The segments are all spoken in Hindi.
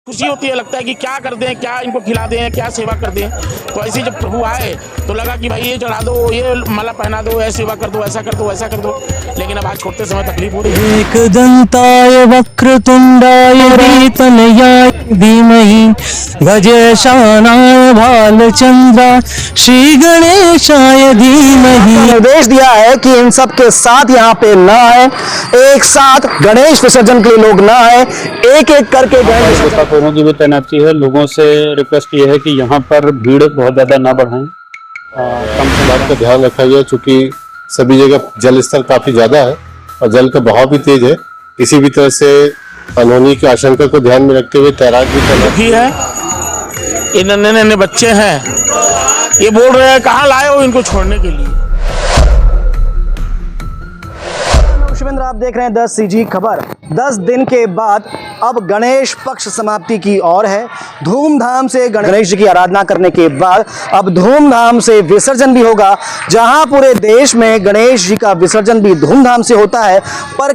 खुशी होती है, लगता है कि क्या कर दें, क्या इनको खिला दें, क्या सेवा कर दें। तो ऐसे जब प्रभु आए तो लगा कि भाई ये चढ़ा दो, ये माला पहना दो, ऐसी सेवा कर दो, ऐसा कर दो, ऐसा कर दो। लेकिन अब आज छोड़ते समय तकलीफ हो रही है। एकदंताय वक्रतुंडाय धीतनयाय धीमहि गजेशानाय भालचंद्राय श्री गणेशाय धीमहि। निर्देश दिया है कि इन सब के साथ यहाँ पे ना आए, एक साथ गणेश विसर्जन के लिए लोग ना आए, एक एक करके गणेश गोताखोरों की भी तैनाती है। लोगों से रिक्वेस्ट ये है कि यहाँ पर भीड़ बहुत ज़्यादा ना बढ़ाएं, कम से बात का ध्यान रखा गया, चूँकि सभी जगह जल स्तर काफ़ी ज़्यादा है और जल का बहाव भी तेज है। किसी भी तरह से अनहोनी की आशंका को ध्यान में रखते हुए तैराक भी दुखी है, ये नन्हे नन्हे बच्चे हैं, ये बोल रहे हैं कहाँ लाए हो इनको छोड़ने के लिए। शिवेंद्र, आप देख रहे हैं 10 CG खबर। 10 दिन के बाद अब गणेश पक्ष समाप्ति की ओर है। धूमधाम से गणेश जी की आराधना करने के बाद अब धूमधाम से विसर्जन भी होगा। जहां पूरे देश में गणेश जी का विसर्जन भी धूमधाम से होता है, पर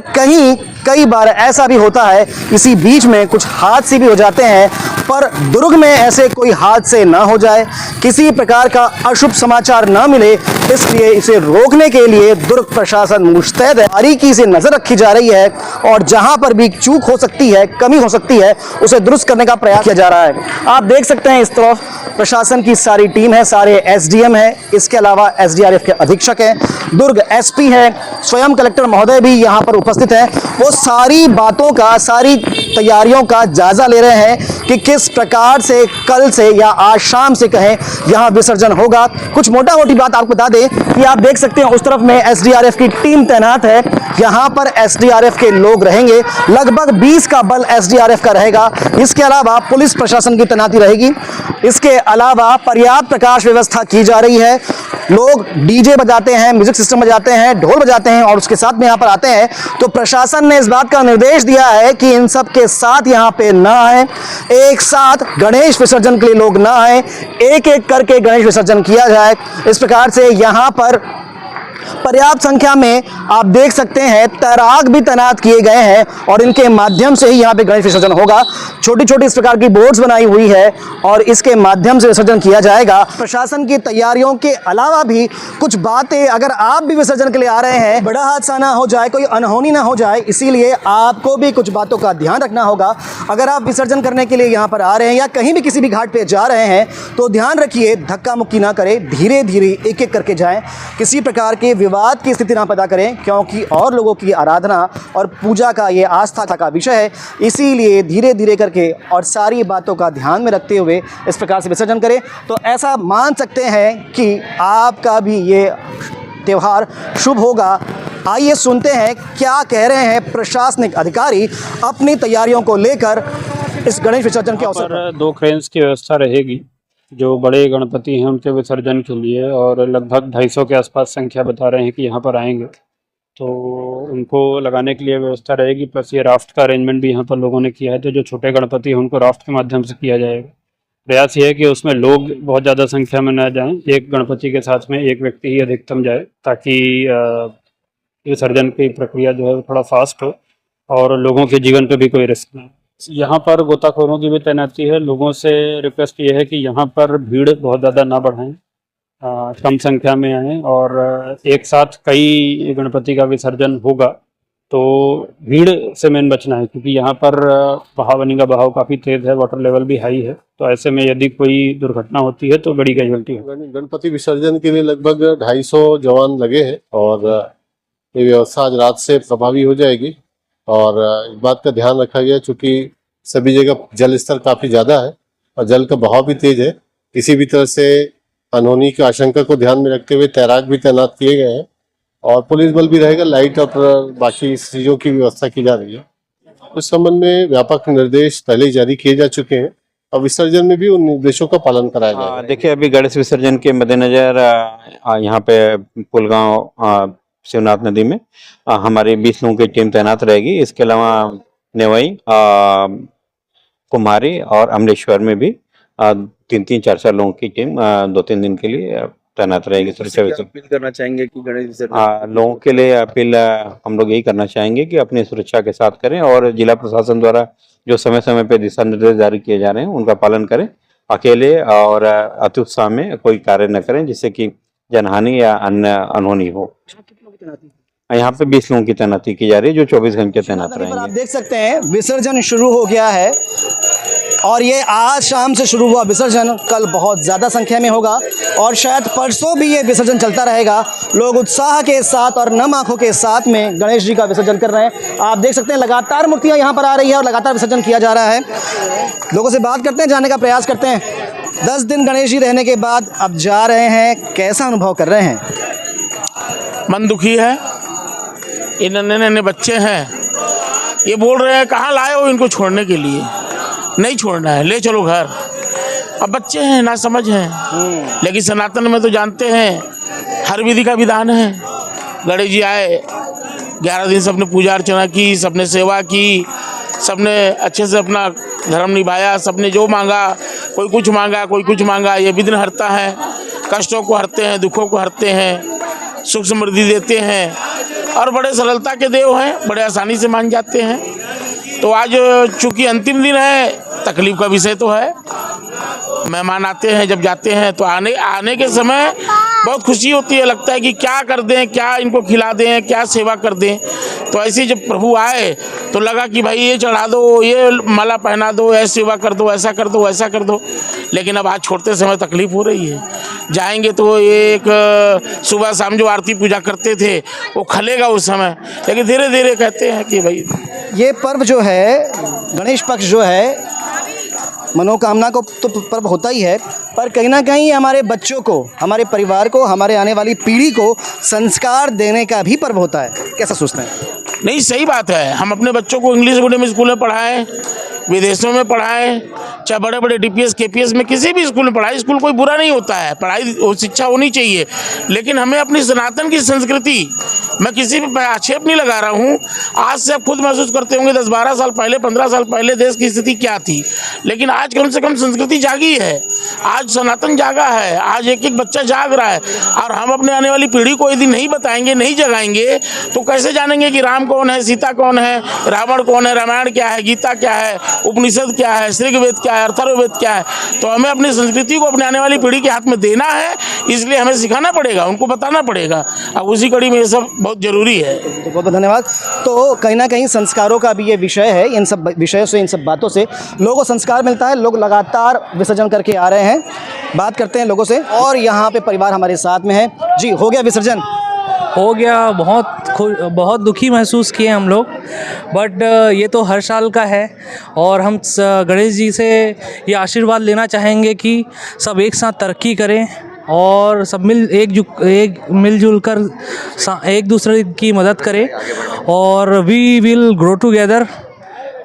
कई बार ऐसा भी होता है इसी बीच में कुछ हादसे भी हो जाते हैं। पर दुर्ग में ऐसे कोई हादसे ना हो जाए, किसी प्रकार का अशुभ समाचार ना मिले, इसलिए इसे रोकने के लिए दुर्ग प्रशासन मुस्तैद है। बारीकी से नजर रखी जा रही है और जहां पर भी चूक हो सकती है, कमी हो सकती है, उसे दुरुस्त करने का प्रयास किया जा रहा है। आप देख सकते हैं इस तरफ प्रशासन की सारी टीम है, सारे SDM है, इसके अलावा SDRF के अधीक्षक हैं, दुर्ग SP है, स्वयं कलेक्टर महोदय भी यहाँ पर उपस्थित है। वो सारी बातों का, सारी तैयारियों का जायजा ले रहे हैं कि किस प्रकार से कल से या आज शाम से कहें यहाँ विसर्जन होगा। कुछ मोटा मोटी बात आपको बता दें कि आप देख सकते हैं उस तरफ में SDRF की टीम तैनात है, यहाँ पर SDRF के लोग रहेंगे, लगभग 20 का बल SDRF का रहेगा। इसके अलावा पुलिस प्रशासन की तैनाती रहेगी। इसके अलावा पर्याप्त प्रकाश व्यवस्था की जा रही है। लोग DJ बजाते हैं, म्यूजिक सिस्टम बजाते हैं, ढोल बजाते हैं और उसके साथ में यहाँ पर आते हैं। तो प्रशासन ने इस बात का निर्देश दिया है कि इन सब के साथ यहाँ पे ना आए, एक साथ गणेश विसर्जन के लिए लोग ना आए, एक एक करके गणेश विसर्जन किया जाए। इस प्रकार से यहाँ पर पर्याप्त संख्या में आप देख सकते हैं तैराक भी तैनात किए गए हैं और इनके माध्यम से ही यहाँ पे गणेश विसर्जन होगा। छोटी छोटी इस प्रकार की बोर्ड्स बनाई हुई है और इसके माध्यम से विसर्जन किया जाएगा। प्रशासन की तैयारियों के अलावा भी कुछ बातें, अगर आप भी विसर्जन के लिए आ रहे हैं, बड़ा हादसा ना हो जाए, कोई अनहोनी ना हो जाए, इसीलिए आपको भी कुछ बातों का ध्यान रखना होगा। अगर आप विसर्जन करने के लिए यहाँ पर आ रहे हैं या कहीं भी किसी भी घाट पे जा रहे हैं तो ध्यान रखिए, धक्का मुक्की ना करें, धीरे धीरे एक एक करके जाएं, किसी प्रकार के विवाद की स्थिति ना पैदा करें, क्योंकि और लोगों की आराधना और पूजा का ये आस्था का विषय है। इसीलिए धीरे धीरे करके और सारी बातों का ध्यान में रखते हुए इस प्रकार से विसर्जन करें, तो ऐसा मान सकते हैं कि आपका भी ये त्यौहार शुभ होगा। आइए सुनते हैं क्या कह रहे हैं प्रशासनिक अधिकारी अपनी तैयारियों को लेकर इस गणेश विसर्जन के अवसर पर। 2 क्रेन्स की व्यवस्था रहेगी जो बड़े गणपति हैं उनके विसर्जन के लिए, और लगभग 250 के आसपास संख्या बता रहे हैं कि यहाँ पर आएंगे, तो उनको लगाने के लिए व्यवस्था रहेगी। प्लस ये राफ्ट का अरेंजमेंट भी यहाँ पर लोगों ने किया है, तो जो छोटे गणपति हैं उनको राफ्ट के माध्यम से किया जाएगा। प्रयास ये है कि उसमें लोग बहुत ज़्यादा संख्या में न जाएं, एक गणपति के साथ में एक व्यक्ति ही अधिकतम जाए, ताकि विसर्जन की प्रक्रिया जो है थोड़ा फास्ट हो और लोगों के जीवन पर भी कोई रिस्क ना हो। यहाँ पर गोताखोरों की भी तैनाती है। लोगों से रिक्वेस्ट ये है कि यहाँ पर भीड़ बहुत ज़्यादा ना बढ़ाएं, कम संख्या में आएँ, और एक साथ कई गणपति का विसर्जन होगा तो भीड़ से मेन बचना है, क्योंकि यहाँ पर बहावनी का बहाव काफ़ी तेज़ है, वाटर लेवल भी हाई है, तो ऐसे में यदि कोई दुर्घटना होती है तो बड़ी कैजुअल्टी है। गणपति विसर्जन के लिए लगभग 250 जवान लगे हैं और ये व्यवस्था आज रात से प्रभावी हो जाएगी। और इस बात का ध्यान रखा गया, चूँकि सभी जगह जल स्तर काफ़ी ज़्यादा है और जल का बहाव भी तेज है। किसी भी तरह से अनहोनी की आशंका को ध्यान में रखते हुए तैराक भी तैनात किए गए हैं और पुलिस बल भी रहेगा, लाइट और बाकी चीज़ों की व्यवस्था की जा रही है। उस संबंध में व्यापक निर्देश पहले ही जारी किए जा चुके हैं और विसर्जन में भी उन निर्देशों का पालन कराया जाएगा। देखिए, अभी गणेश विसर्जन के मद्देनजर यहाँ पे पुलगांव शिवनाथ नदी में हमारी 20 लोगों की टीम तैनात रहेगी। इसके अलावा नेवई, कुम्हारी और अमलेश्वर में भी 3-4 लोगों की टीम 2-3 दिन के लिए तैनात रहेगी सुरक्षा व्यवस्था। अपील करना चाहेंगे कि गणेश विसर्जन लोगों के लिए अपील हम लोग यही करना चाहेंगे कि अपनी सुरक्षा के साथ करें और जिला प्रशासन द्वारा जो समय समय पे दिशा निर्देश जारी किए जा रहे हैं उनका पालन करें। अकेले और अति उत्साह में कोई कार्य न करें जिससे कि जनहानि या अन्य अनहोनी हो। यहाँ पे 20 लोगों की तैनाती की जा रही है जो 24 घंटे तैनात नदी पर आप रहेंगे। देख सकते हैं विसर्जन शुरू हो गया है और ये आज शाम से शुरू हुआ विसर्जन कल बहुत ज़्यादा संख्या में होगा और शायद परसों भी ये विसर्जन चलता रहेगा। लोग उत्साह के साथ और नम आंखों के साथ में गणेश जी का विसर्जन कर रहे हैं। आप देख सकते हैं लगातार मूर्तियाँ यहाँ पर आ रही है और लगातार विसर्जन किया जा रहा है। लोगों से बात करते हैं, जानने का प्रयास करते हैं। 10 दिन गणेश जी रहने के बाद अब जा रहे हैं, कैसा अनुभव कर रहे हैं? मन दुखी है। ये नन्हे नन्हे बच्चे हैं, ये बोल रहे हैं कहाँ लाए हो इनको छोड़ने के लिए, नहीं छोड़ना है, ले चलो घर। अब बच्चे हैं, ना समझ हैं, लेकिन सनातन में तो जानते हैं हर विधि का विधान है। गणेश जी आए, 11 दिन सबने पूजा अर्चना की, सबने सेवा की, सबने अच्छे से अपना धर्म निभाया, सबने जो मांगा, कोई कुछ मांगा, कोई कुछ मांगा। ये विघ्न हरता है, कष्टों को हरते हैं, दुखों को हरते हैं, सुख समृद्धि देते हैं और बड़े सरलता के देव हैं, बड़े आसानी से मान जाते हैं। तो आज चूंकि अंतिम दिन है, तकलीफ का विषय तो है। मेहमान आते हैं, जब जाते हैं तो आने के समय बहुत खुशी होती है, लगता है कि क्या कर दें, क्या इनको खिला दें, क्या सेवा कर दें। तो ऐसे जब प्रभु आए तो लगा कि भाई ये चढ़ा दो, ये माला पहना दो, ऐसी सेवा कर दो, ऐसा कर दो, वैसा कर दो। लेकिन अब आज छोड़ते समय तकलीफ हो रही है। जाएंगे तो एक सुबह शाम जो आरती पूजा करते थे वो खलेगा उस समय, लेकिन धीरे धीरे कहते हैं कि भाई ये पर्व जो है, गणेश पक्ष जो है, मनोकामना को तो पर्व होता ही है, पर कहीं ना कहीं हमारे बच्चों को, हमारे परिवार को, हमारे आने वाली पीढ़ी को संस्कार देने का भी पर्व होता है। कैसा सोचते हैं? नहीं, सही बात है। हम अपने बच्चों को इंग्लिश मीडियम स्कूल में पढ़ाएं, विदेशों में पढ़ाएं, चाहे बड़े बड़े DPS KPS में किसी भी स्कूल में पढ़ाएं। स्कूल कोई बुरा नहीं होता है, पढ़ाई और शिक्षा होनी चाहिए, लेकिन हमें अपनी सनातन की संस्कृति, मैं किसी भी आक्षेप नहीं लगा रहा हूँ, आज से आप खुद महसूस करते होंगे 10-12 साल पहले, 15 साल पहले देश की स्थिति क्या थी, लेकिन आज कम से कम संस्कृति जागी है, आज सनातन जागा है, आज एक एक बच्चा जाग रहा है। और हम अपने आने वाली पीढ़ी को यदि नहीं बताएंगे, नहीं जगाएंगे, तो कैसे जानेंगे कि राम कौन है, सीता कौन है, रावण कौन है, रामायण क्या है, गीता क्या है, उपनिषद क्या है, ऋग्वेद क्या है, अथर्ववेद क्या है। तो हमें अपनी संस्कृति को अपने आने वाली पीढ़ी के हाथ में देना है, इसलिए हमें सिखाना पड़ेगा, उनको बताना पड़ेगा। अब उसी कड़ी में ये सब बहुत जरूरी है। तो बहुत बहुत धन्यवाद। तो कहीं ना कहीं संस्कारों का भी ये विषय है। इन सब विषयों से, इन सब बातों से लोगों को संस्कार मिलता है। लोग लगातार विसर्जन करके आ रहे हैं। बात करते हैं लोगों से, और यहाँ पे परिवार हमारे साथ में है। जी, हो गया विसर्जन? हो गया। बहुत दुखी महसूस किए हम लोग, बट ये तो हर साल का है और हम गणेश जी से ये आशीर्वाद लेना चाहेंगे कि सब एक साथ तरक्की करें और सब मिलजुल कर एक दूसरे की मदद करें और we will grow together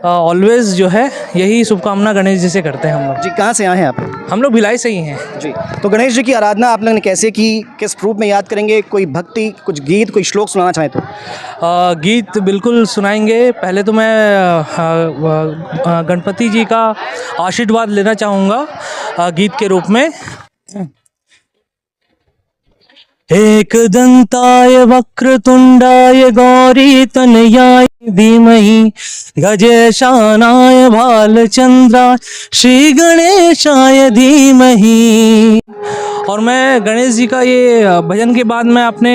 always. जो है यही शुभकामना गणेश जी से करते हैं हम लोग। जी, कहाँ से आए हैं आप? हम लोग भिलाई से ही हैं। जी, तो गणेश जी की आराधना आप लोगों ने कैसे की, किस रूप में याद करेंगे? कोई भक्ति, कुछ गीत, कोई श्लोक सुनाना चाहें तो? गीत बिल्कुल सुनाएंगे। पहले तो मैं गणपति जी का आशीर्वाद लेना चाहूँगा गीत के रूप में। एकदंताय वक्रतुंडाय गौरीतनयाय धीमहि गजेशानाय भालचंद्राय श्री गणेशाय धीमहि। और मैं गणेश जी का ये भजन के बाद मैं अपने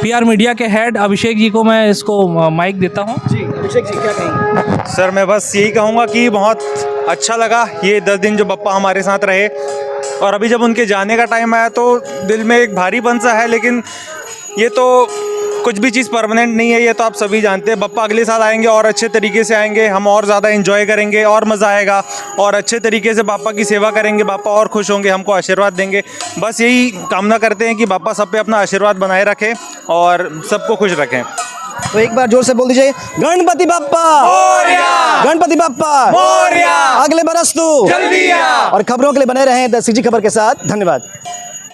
PR मीडिया के हेड अभिषेक जी को मैं इसको माइक देता हूँ। जी, अभिषेक जी क्या कहेंगे? सर, मैं बस यही कहूँगा कि बहुत अच्छा लगा ये 10 दिन जो बप्पा हमारे साथ रहे, और अभी जब उनके जाने का टाइम आया तो दिल में एक भारीपन सा है, लेकिन ये तो कुछ भी चीज़ परमानेंट नहीं है, ये तो आप सभी जानते हैं। बप्पा अगले साल आएंगे और अच्छे तरीके से आएंगे, हम और ज़्यादा एंजॉय करेंगे और मज़ा आएगा और अच्छे तरीके से बापा की सेवा करेंगे। बापा और खुश होंगे, हमको आशीर्वाद देंगे। बस यही कामना करते हैं कि बापा सब पे अपना आशीर्वाद बनाए रखें और सबको खुश रखें। तो एक बार जोर से बोल दीजिए, गणपति बप्पा मोरया, गणपति बप्पा मोरया, अगले बरस तू जल्दी आ। और खबरों के लिए बने रहें द CG खबर के साथ। धन्यवाद।